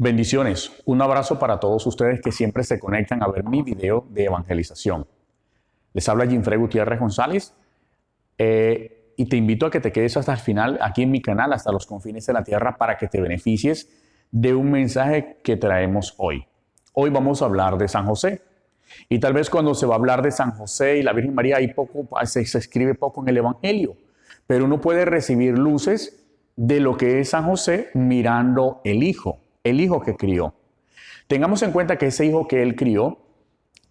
Bendiciones. Un abrazo para todos ustedes que siempre se conectan a ver mi video de evangelización. Les habla Ginfrey Gutiérrez González y te invito a que te quedes hasta el final aquí en mi canal, hasta los confines de la tierra, para que te beneficies de un mensaje que traemos hoy. Hoy vamos a hablar de San José. Y tal vez cuando se va a hablar de San José y la Virgen María, se escribe poco en el Evangelio, pero uno puede recibir luces de lo que es San José mirando el hijo que crió. Tengamos en cuenta que ese hijo que él crió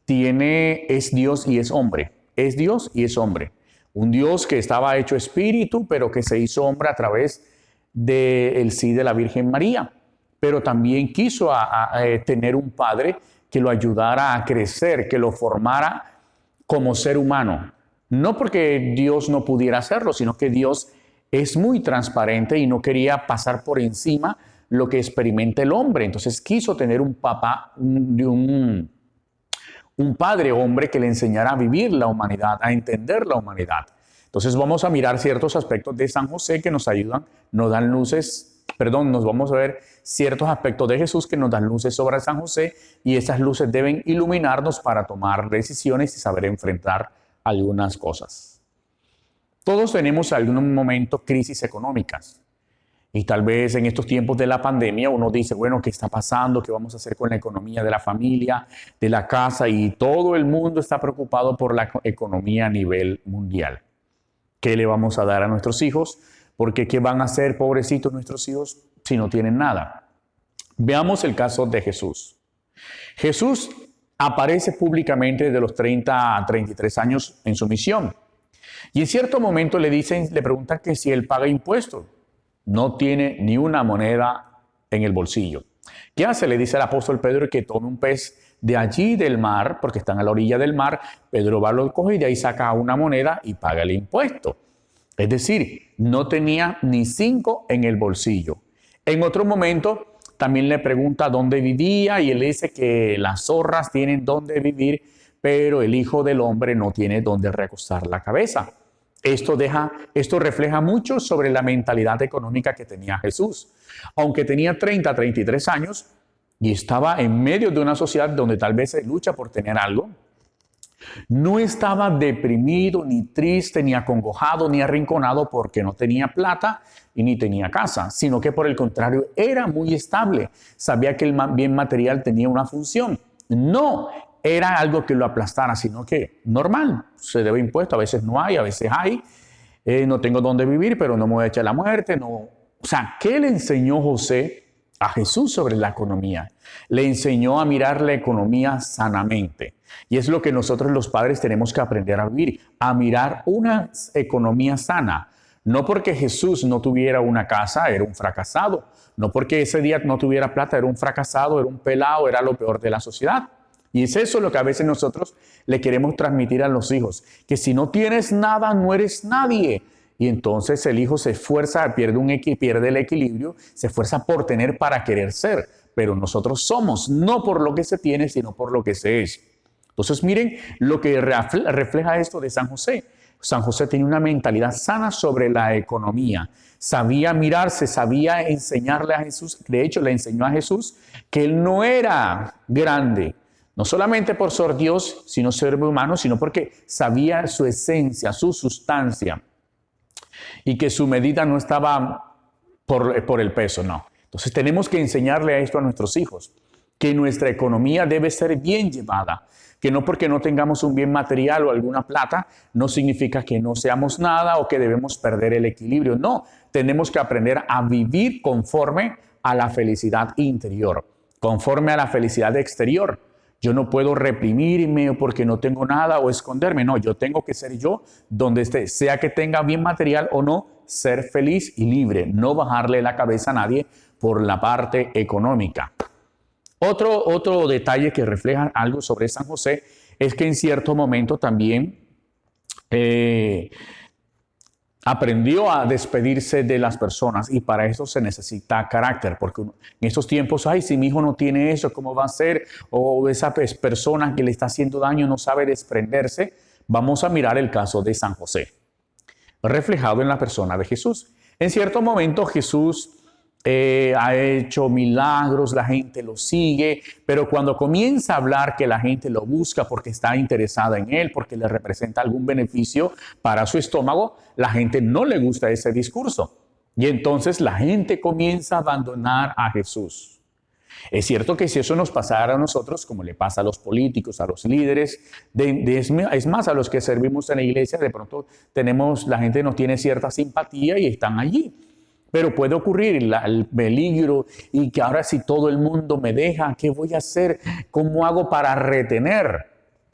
es Dios y es hombre. Es Dios y es hombre. Un Dios que estaba hecho espíritu, pero que se hizo hombre a través del sí de la Virgen María. Pero también quiso tener un padre que lo ayudara a crecer, que lo formara como ser humano. No porque Dios no pudiera hacerlo, sino que Dios es muy transparente y no quería pasar por encima lo que experimenta el hombre. Entonces quiso tener un papá, un padre hombre que le enseñara a vivir la humanidad, a entender la humanidad. Entonces vamos a mirar ciertos aspectos de San José que nos ayudan, nos vamos a ver ciertos aspectos de Jesús que nos dan luces sobre San José, y esas luces deben iluminarnos para tomar decisiones y saber enfrentar algunas cosas. Todos tenemos en algún momento crisis económicas. Y tal vez en estos tiempos de la pandemia uno dice, bueno, ¿qué está pasando? ¿Qué vamos a hacer con la economía de la familia, de la casa? Y todo el mundo está preocupado por la economía a nivel mundial. ¿Qué le vamos a dar a nuestros hijos? Porque ¿qué van a hacer, pobrecitos nuestros hijos, si no tienen nada? Veamos el caso de Jesús. Jesús aparece públicamente desde los 30 a 33 años en su misión. Y en cierto momento le preguntan que si él paga impuestos. No tiene ni una moneda en el bolsillo. ¿Qué hace? Le dice el apóstol Pedro que tome un pez de allí del mar, porque están a la orilla del mar. Pedro va, lo coge y de ahí saca una moneda y paga el impuesto. Es decir, no tenía ni 5 en el bolsillo. En otro momento también le pregunta dónde vivía y él le dice que las zorras tienen dónde vivir, pero el Hijo del Hombre no tiene dónde recostar la cabeza. Esto refleja mucho sobre la mentalidad económica que tenía Jesús. Aunque tenía 30, 33 años y estaba en medio de una sociedad donde tal vez se lucha por tener algo, no estaba deprimido, ni triste, ni acongojado, ni arrinconado porque no tenía plata y ni tenía casa, sino que por el contrario era muy estable. Sabía que el bien material tenía una función. No era algo que lo aplastara, sino que normal, se debe impuesto, a veces no hay, a veces hay, no tengo dónde vivir, pero no me voy a echar la muerte. No. O sea, ¿qué le enseñó José a Jesús sobre la economía? Le enseñó a mirar la economía sanamente. Y es lo que nosotros los padres tenemos que aprender a vivir, a mirar una economía sana. No porque Jesús no tuviera una casa, era un fracasado. No porque ese día no tuviera plata, era un fracasado, era un pelado, era lo peor de la sociedad. Y es eso lo que a veces nosotros le queremos transmitir a los hijos, que si no tienes nada, no eres nadie. Y entonces el hijo se esfuerza, pierde el equilibrio, se esfuerza por tener para querer ser. Pero nosotros somos, no por lo que se tiene, sino por lo que se es. Entonces miren lo que refleja esto de San José. San José tenía una mentalidad sana sobre la economía. Sabía mirarse, sabía enseñarle a Jesús. De hecho, le enseñó a Jesús que él no era grande. No solamente por ser Dios, sino ser humano, sino porque sabía su esencia, su sustancia. Y que su medida no estaba por el peso, no. Entonces tenemos que enseñarle a esto a nuestros hijos, que nuestra economía debe ser bien llevada, que no porque no tengamos un bien material o alguna plata, no significa que no seamos nada o que debemos perder el equilibrio. No, tenemos que aprender a vivir conforme a la felicidad interior, conforme a la felicidad exterior. Yo no puedo reprimirme porque no tengo nada o esconderme. No, yo tengo que ser yo donde esté, sea que tenga bien material o no, ser feliz y libre, no bajarle la cabeza a nadie por la parte económica. Otro detalle que refleja algo sobre San José es que en cierto momento también aprendió a despedirse de las personas, y para eso se necesita carácter, porque en estos tiempos, ay, si mi hijo no tiene eso, ¿cómo va a ser? O esa persona que le está haciendo daño no sabe desprenderse. Vamos a mirar el caso de San José, reflejado en la persona de Jesús. En cierto momento Jesús ha hecho milagros, la gente lo sigue, pero cuando comienza a hablar que la gente lo busca porque está interesada en él, porque le representa algún beneficio para su estómago, la gente no le gusta ese discurso. Y entonces la gente comienza a abandonar a Jesús. Es cierto que si eso nos pasara a nosotros, como le pasa a los políticos, a los líderes, es más, a los que servimos en la iglesia, de pronto la gente nos tiene cierta simpatía y están allí. Pero puede ocurrir el peligro y que ahora si todo el mundo me deja, ¿qué voy a hacer? ¿Cómo hago para retener?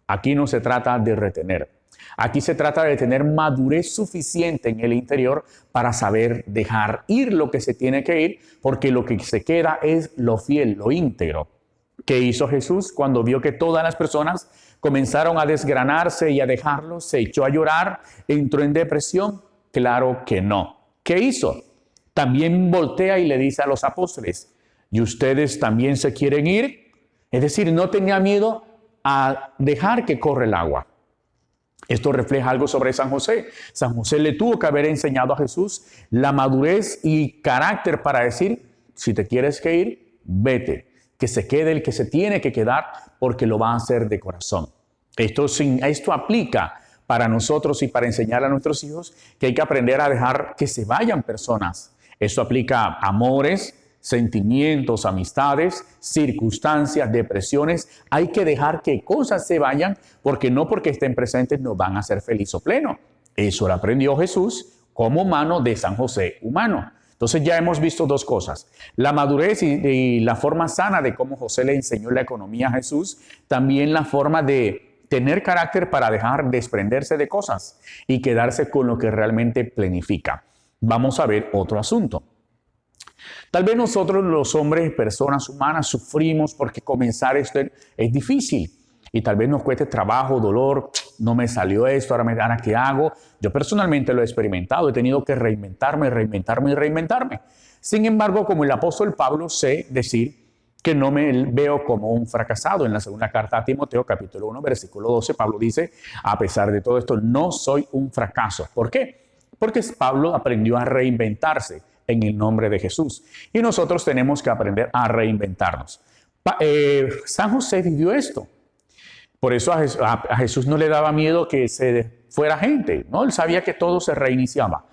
Aquí no se trata de retener. Aquí se trata de tener madurez suficiente en el interior para saber dejar ir lo que se tiene que ir, porque lo que se queda es lo fiel, lo íntegro. ¿Qué hizo Jesús cuando vio que todas las personas comenzaron a desgranarse y a dejarlo? ¿Se echó a llorar? ¿Entró en depresión? Claro que no. ¿Qué hizo? También voltea y le dice a los apóstoles, ¿y ustedes también se quieren ir? Es decir, no tenía miedo a dejar que corra el agua. Esto refleja algo sobre San José. San José le tuvo que haber enseñado a Jesús la madurez y carácter para decir, si te quieres que ir, vete. Que se quede el que se tiene que quedar porque lo va a hacer de corazón. Esto aplica para nosotros y para enseñar a nuestros hijos que hay que aprender a dejar que se vayan personas. Esto aplica a amores, sentimientos, amistades, circunstancias, depresiones. Hay que dejar que cosas se vayan porque no porque estén presentes nos van a hacer feliz o pleno. Eso lo aprendió Jesús como humano de San José humano. Entonces ya hemos visto dos cosas. La madurez y la forma sana de cómo José le enseñó la economía a Jesús. También la forma de tener carácter para dejar desprenderse de cosas y quedarse con lo que realmente planifica. Vamos a ver otro asunto. Tal vez nosotros los hombres, personas humanas, sufrimos porque comenzar esto es difícil y tal vez nos cueste trabajo, dolor, no me salió esto, ahora ¿qué hago? Yo personalmente lo he experimentado, he tenido que reinventarme. Sin embargo, como el apóstol Pablo, sé decir que no me veo como un fracasado. En la segunda carta a Timoteo, capítulo 1, versículo 12, Pablo dice, a pesar de todo esto, no soy un fracaso. ¿Por qué? Porque Pablo aprendió a reinventarse en el nombre de Jesús. Y nosotros tenemos que aprender a reinventarnos. San José vivió esto. Por eso a Jesús no le daba miedo que se fuera gente, ¿no? Él sabía que todo se reiniciaba.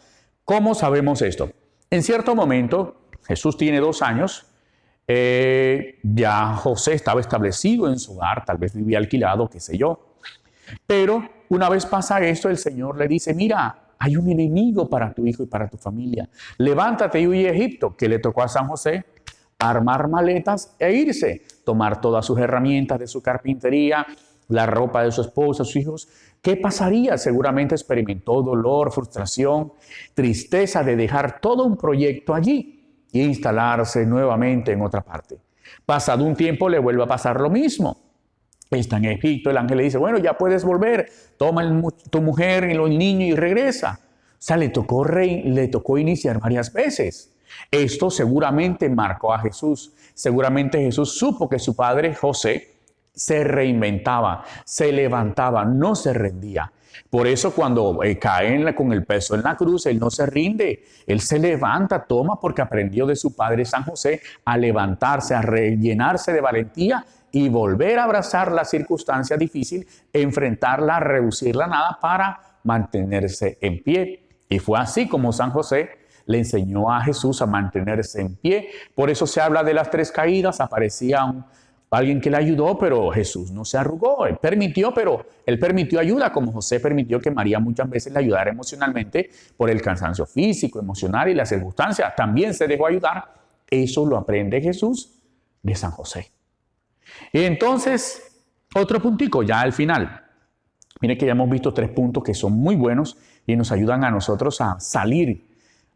¿Cómo sabemos esto? En cierto momento, Jesús tiene 2 años, ya José estaba establecido en su hogar, tal vez vivía alquilado, qué sé yo. Pero una vez pasa esto, el Señor le dice, mira, hay un enemigo para tu hijo y para tu familia. Levántate y huye a Egipto. ¿Qué le tocó a San José? Armar maletas e irse. Tomar todas sus herramientas de su carpintería, la ropa de su esposa, sus hijos. ¿Qué pasaría? Seguramente experimentó dolor, frustración, tristeza de dejar todo un proyecto allí e instalarse nuevamente en otra parte. Pasado un tiempo le vuelve a pasar lo mismo. Está en Egipto, el ángel le dice, bueno, ya puedes volver, toma tu mujer y los niños y regresa. O sea, le tocó iniciar varias veces. Esto seguramente marcó a Jesús. Seguramente Jesús supo que su padre José se reinventaba, se levantaba, no se rendía. Por eso cuando cae con el peso en la cruz, él no se rinde, él se levanta, toma, porque aprendió de su padre San José a levantarse, a rellenarse de valentía y volver a abrazar la circunstancia difícil, enfrentarla, reducirla a nada para mantenerse en pie. Y fue así como San José le enseñó a Jesús a mantenerse en pie. Por eso se habla de las 3 caídas, aparecía alguien que le ayudó, pero Jesús no se arrugó. Él permitió ayuda, como José permitió que María muchas veces le ayudara emocionalmente por el cansancio físico, emocional y las circunstancias. También se dejó ayudar. Eso lo aprende Jesús de San José. Y entonces, otro puntico ya al final. Mire que ya hemos visto 3 puntos que son muy buenos y nos ayudan a nosotros a salir,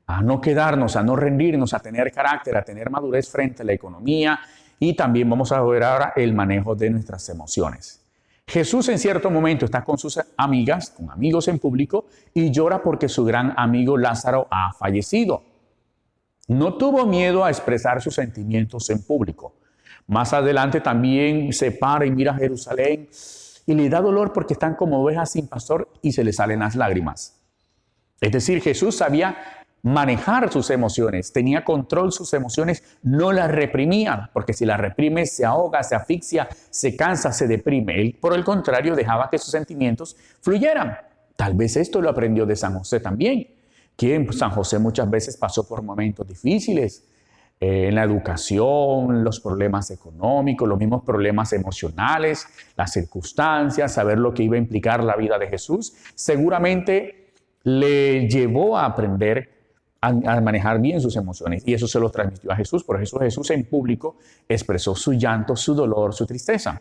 a no quedarnos, a no rendirnos, a tener carácter, a tener madurez frente a la economía. Y también vamos a ver ahora el manejo de nuestras emociones. Jesús en cierto momento está con sus amigas, con amigos en público, y llora porque su gran amigo Lázaro ha fallecido. No tuvo miedo a expresar sus sentimientos en público. Más adelante también se para y mira a Jerusalén y le da dolor porque están como ovejas sin pastor y se le salen las lágrimas. Es decir, Jesús sabía manejar sus emociones, tenía control sus emociones, no las reprimía, porque si las reprime se ahoga, se asfixia, se cansa, se deprime. Él, por el contrario, dejaba que sus sentimientos fluyeran. Tal vez esto lo aprendió de San José también, que San José muchas veces pasó por momentos difíciles, en la educación, los problemas económicos, los mismos problemas emocionales, las circunstancias, saber lo que iba a implicar la vida de Jesús, seguramente le llevó a aprender a manejar bien sus emociones, y eso se lo transmitió a Jesús. Por eso Jesús en público expresó su llanto, su dolor, su tristeza.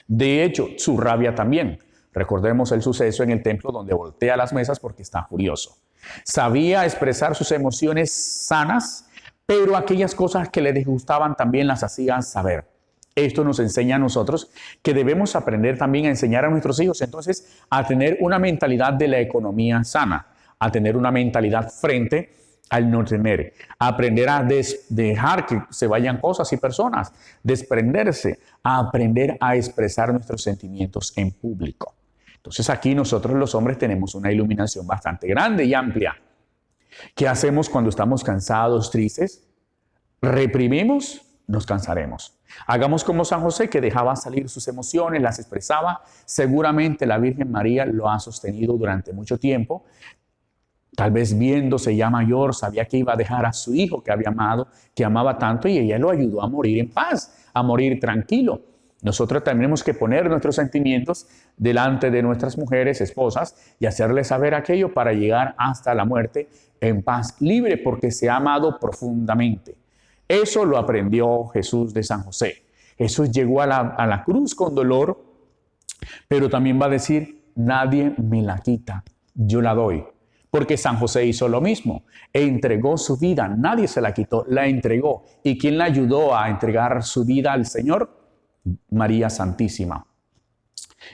De hecho, su rabia también. Recordemos el suceso en el templo donde voltea las mesas porque está furioso. Sabía expresar sus emociones sanas, pero aquellas cosas que le disgustaban también las hacía saber. Esto nos enseña a nosotros que debemos aprender también a enseñar a nuestros hijos entonces a tener una mentalidad de la economía sana, a tener una mentalidad frente al no temer, a aprender a dejar que se vayan cosas y personas, desprenderse, a aprender a expresar nuestros sentimientos en público. Entonces aquí nosotros los hombres tenemos una iluminación bastante grande y amplia. ¿Qué hacemos cuando estamos cansados, tristes? ¿Reprimimos? Nos cansaremos. Hagamos como San José, que dejaba salir sus emociones, las expresaba. Seguramente la Virgen María lo ha sostenido durante mucho tiempo. Tal vez viéndose ya mayor, sabía que iba a dejar a su hijo que había amado, que amaba tanto, y ella lo ayudó a morir en paz, a morir tranquilo. Nosotros tenemos que poner nuestros sentimientos delante de nuestras mujeres, esposas, y hacerles saber aquello para llegar hasta la muerte en paz, libre, porque se ha amado profundamente. Eso lo aprendió Jesús de San José. Jesús llegó a la cruz con dolor, pero también va a decir, nadie me la quita, yo la doy. Porque San José hizo lo mismo, entregó su vida, nadie se la quitó, la entregó. ¿Y quién la ayudó a entregar su vida al Señor? María Santísima.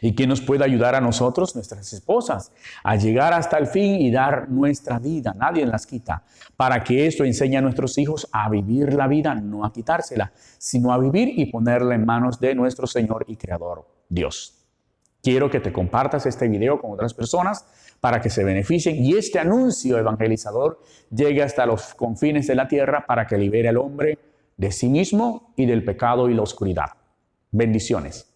¿Y quién nos puede ayudar a nosotros? Nuestras esposas, a llegar hasta el fin y dar nuestra vida, nadie las quita, para que esto enseñe a nuestros hijos a vivir la vida, no a quitársela, sino a vivir y ponerla en manos de nuestro Señor y Creador, Dios. Quiero que te compartas este video con otras personas para que se beneficien y este anuncio evangelizador llegue hasta los confines de la tierra para que libere al hombre de sí mismo y del pecado y la oscuridad. Bendiciones.